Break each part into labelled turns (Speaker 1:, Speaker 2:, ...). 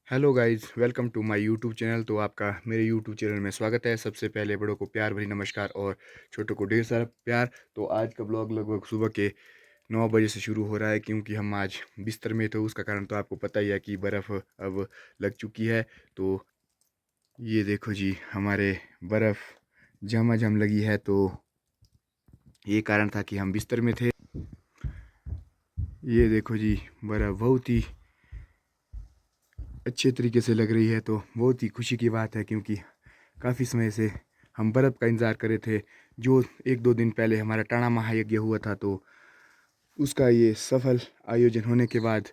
Speaker 1: Hello guys, welcome to my YouTube channel. तो आपका मेरे यूट्यूब चैनल में स्वागत है। सबसे पहले बड़ों को प्यार भरी नमस्कार और छोटों को ढेर सारा प्यार। तो आज का ब्लॉग लगभग सुबह के 9 बजे से शुरू हो रहा है, क्योंकि हम आज बिस्तर में थे। उसका कारण तो आपको पता ही है कि बर्फ़ अब लग चुकी है। तो ये देखो जी, हमारे बर्फ़ झमाझम लगी है। तो ये कारण था कि हम बिस्तर में थे। ये देखो जी, बर्फ़ बहुत ही अच्छे तरीके से लग रही है। तो बहुत ही खुशी की बात है, क्योंकि काफ़ी समय से हम बर्फ़ का इंतज़ार कर रहे थे। जो एक दो दिन पहले हमारा टाना महायज्ञ हुआ था, तो उसका ये सफल आयोजन होने के बाद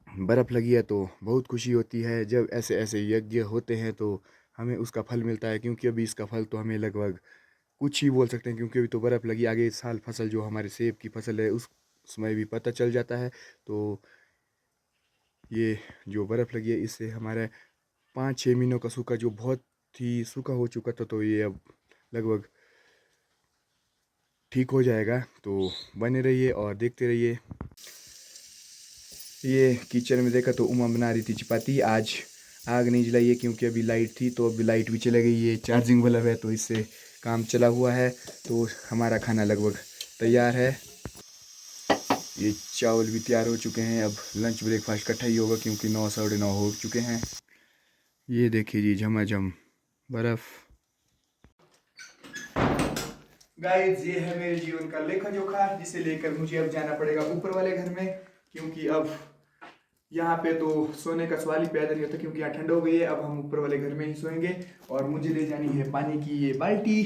Speaker 1: बर्फ़ लगी है। तो बहुत खुशी होती है जब ऐसे ऐसे यज्ञ होते हैं, तो हमें उसका फल मिलता है। क्योंकि अभी इसका फल तो हमें लगभग कुछ ही बोल सकते हैं, क्योंकि अभी तो बर्फ़ लगी। आगे इस साल फसल जो हमारे सेब की फसल है, उस समय भी पता चल जाता है। तो ये जो बर्फ़ लगी है, इससे हमारे 5-6 महीनों का सूखा, जो बहुत ही सूखा हो चुका था, तो ये अब लगभग ठीक हो जाएगा। तो बने रहिए और देखते रहिए। ये किचन में देखा तो उमा बना रही थी चपाती। आज आग नहीं जलाई है, क्योंकि अभी लाइट थी, तो अभी लाइट भी चले गई। ये चार्जिंग बल्ब है, तो इससे काम चला हुआ है। तो हमारा खाना लगभग तैयार है। ये चावल भी तैयार हो चुके हैं। अब लंच ब्रेकफास्ट इकट्ठा ही होगा, क्योंकि 9 साढ़े 9 हो चुके हैं। ये देखिए जी, झमाझम बर्फ़। गाइस, ये है मेरे जीवन का लेखा जोखा, जिसे लेकर मुझे अब जाना पड़ेगा ऊपर वाले घर में। क्योंकि अब यहाँ पे तो सोने का सवाल ही पैदा नहीं होता, क्योंकि यहाँ ठंड हो गई है। अब हम ऊपर वाले घर में ही सोएंगे। और मुझे ले जानी है पानी की ये बाल्टी।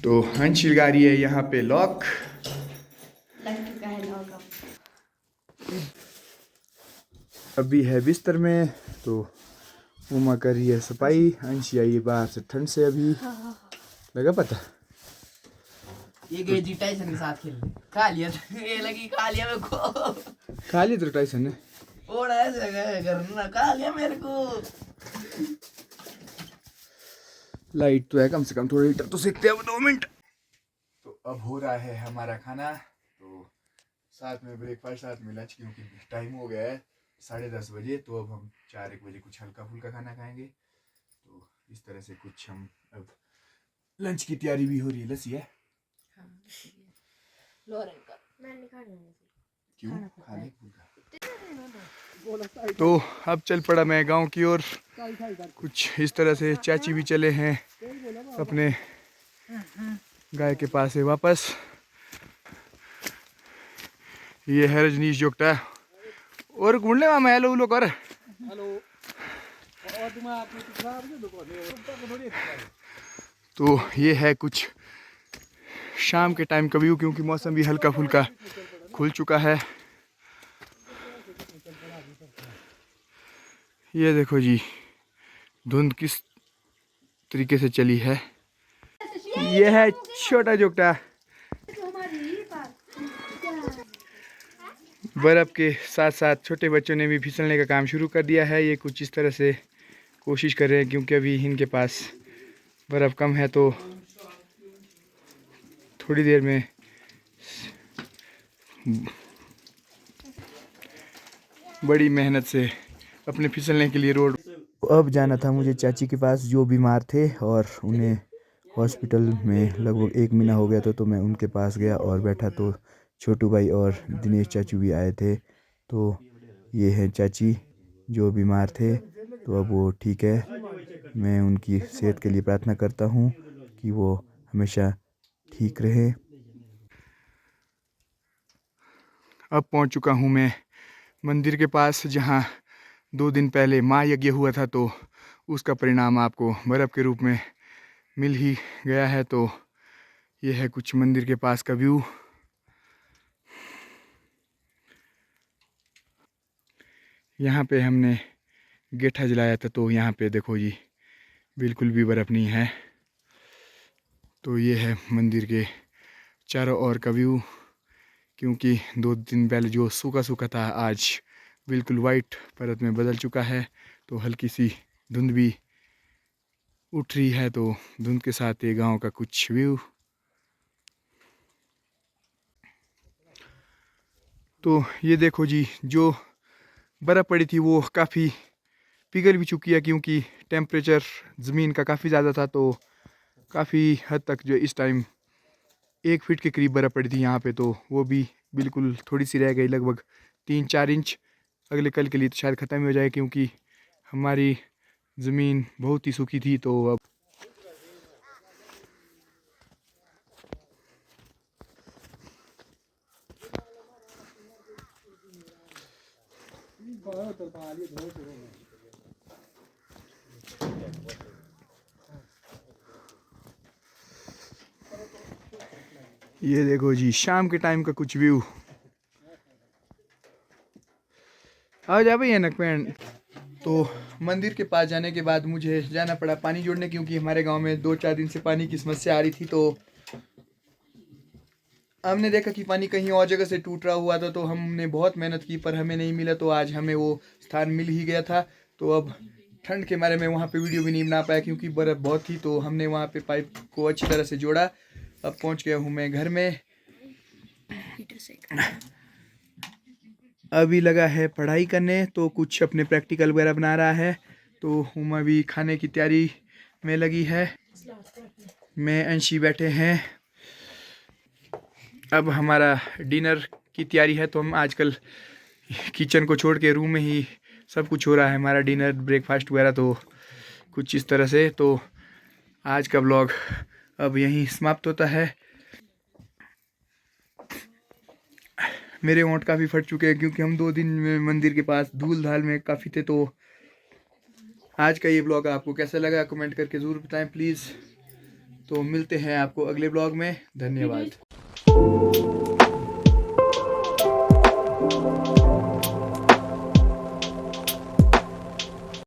Speaker 1: तो हंस लगा रही है यहाँ पे लॉक।
Speaker 2: लग चुका है लॉक अब।
Speaker 1: अभी है बिस्तर में, तो उमा कर रही है सफाई। अंशी आई है बाहर से ठंड से अभी। लगा पता?
Speaker 3: ये गई थी टाइसन के साथ खेलने, खा लिया था। ये लगी खा लिया मेरे को।
Speaker 1: खा लिया तो टाइसन ने।
Speaker 3: ओड़ा ऐसे गए करना, खा लिया मेरे को।
Speaker 1: लाइट तो है, कम से कम थोड़ा हीटर तो सेकते हैं अब 2 मिनट। तो अब हो रहा है हमारा खाना। तो साथ में ब्रेकफास्ट, साथ में लंच, क्योंकि टाइम हो गया है 10:30 बजे। तो अब हम 4-1 बजे कुछ हल्का फुल्का खाना खाएंगे। तो इस तरह से कुछ हम अब लंच की तैयारी भी हो रही है। लस्सी है? क्यों खाने फुल्का? तो अब चल पड़ा मैं गांव की ओर। कुछ इस तरह से चाची भी चले हैं अपने गाय के पास से वापस। ये है रजनीश जोगटा और गुंडले मामा। हेलो उलो कर। तो ये है कुछ शाम के टाइम का व्यू, क्योंकि मौसम भी हल्का फुल्का खुल चुका है। ये देखो जी, धुंध किस तरीके से चली है। ये है छोटा जोगटा। बर्फ़ के साथ साथ छोटे बच्चों ने भी फिसलने का काम शुरू कर दिया है। ये कुछ इस तरह से कोशिश कर रहे हैं, क्योंकि अभी इनके पास बर्फ़ कम है। तो थोड़ी देर में बड़ी मेहनत से अपने फिसलने के लिए रोड। अब जाना था मुझे चाची के पास, जो बीमार थे, और उन्हें हॉस्पिटल में लगभग 1 महीना हो गया था। तो मैं उनके पास गया और बैठा, तो छोटू भाई और दिनेश चाचू भी आए थे। तो ये है चाची जो बीमार थे, तो अब वो ठीक है। मैं उनकी सेहत के लिए प्रार्थना करता हूँ कि वो हमेशा ठीक रहे। अब पहुँच चुका हूँ मैं मंदिर के पास, जहाँ 2 दिन पहले महायज्ञ हुआ था। तो उसका परिणाम आपको बर्फ़ के रूप में मिल ही गया है। तो यह है कुछ मंदिर के पास का व्यू। यहाँ पे हमने गेठा जलाया था, तो यहाँ पे देखो जी, बिल्कुल भी बर्फ़ नहीं है। तो ये है मंदिर के चारों ओर का व्यू, क्योंकि 2 दिन पहले जो सूखा सूखा था, आज बिल्कुल वाइट परत में बदल चुका है। तो हल्की सी धुंध भी उठ रही है। तो धुंध के साथ ये गांव का कुछ व्यू। तो ये देखो जी, जो बर्फ़ पड़ी थी वो काफ़ी पिघल भी चुकी है, क्योंकि टेम्परेचर ज़मीन का काफ़ी ज़्यादा था। तो काफ़ी हद तक जो इस टाइम 1 फीट के करीब बर्फ़ पड़ी थी यहाँ पे, तो वो भी बिल्कुल थोड़ी सी रह गई, लगभग 3-4 इंच। अगले कल के लिए तो शायद ख़त्म ही हो जाए, क्योंकि हमारी ज़मीन बहुत ही सूखी थी। तो अब ये देखो जी, शाम के टाइम का कुछ व्यू। आ जा भाई एनक पैन। तो मंदिर के पास जाने के बाद मुझे जाना पड़ा पानी जोड़ने, क्योंकि हमारे गांव में 2-4 दिन से पानी की समस्या आ रही थी। तो हमने देखा कि पानी कहीं और जगह से टूट रहा हुआ था, तो हमने बहुत मेहनत की पर हमें नहीं मिला। तो आज हमें वो स्थान मिल ही गया था। तो अब ठंड के मारे में वहाँ पे वीडियो भी नहीं बना पाया, क्योंकि बर्फ़ बहुत थी। तो हमने वहाँ पे पाइप को अच्छी तरह से जोड़ा। अब पहुँच गया हूँ मैं घर में। अभी लगा है पढ़ाई करने, तो कुछ अपने प्रैक्टिकल वगैरह बना रहा है। तो उमा भी खाने की तैयारी में लगी है। मैं अंशी बैठे हैं। अब हमारा डिनर की तैयारी है। तो हम आजकल किचन को छोड़ के रूम में ही सब कुछ हो रहा है, हमारा डिनर ब्रेकफास्ट वगैरह। तो कुछ इस तरह से। तो आज का ब्लॉग अब यहीं समाप्त होता है। मेरे होंठ काफ़ी फट चुके हैं, क्योंकि हम 2 दिन में मंदिर के पास धूल धाल में काफ़ी थे। तो आज का ये ब्लॉग आपको कैसा लगा कमेंट करके ज़रूर बताएं प्लीज़। तो मिलते हैं आपको अगले ब्लॉग में। धन्यवाद।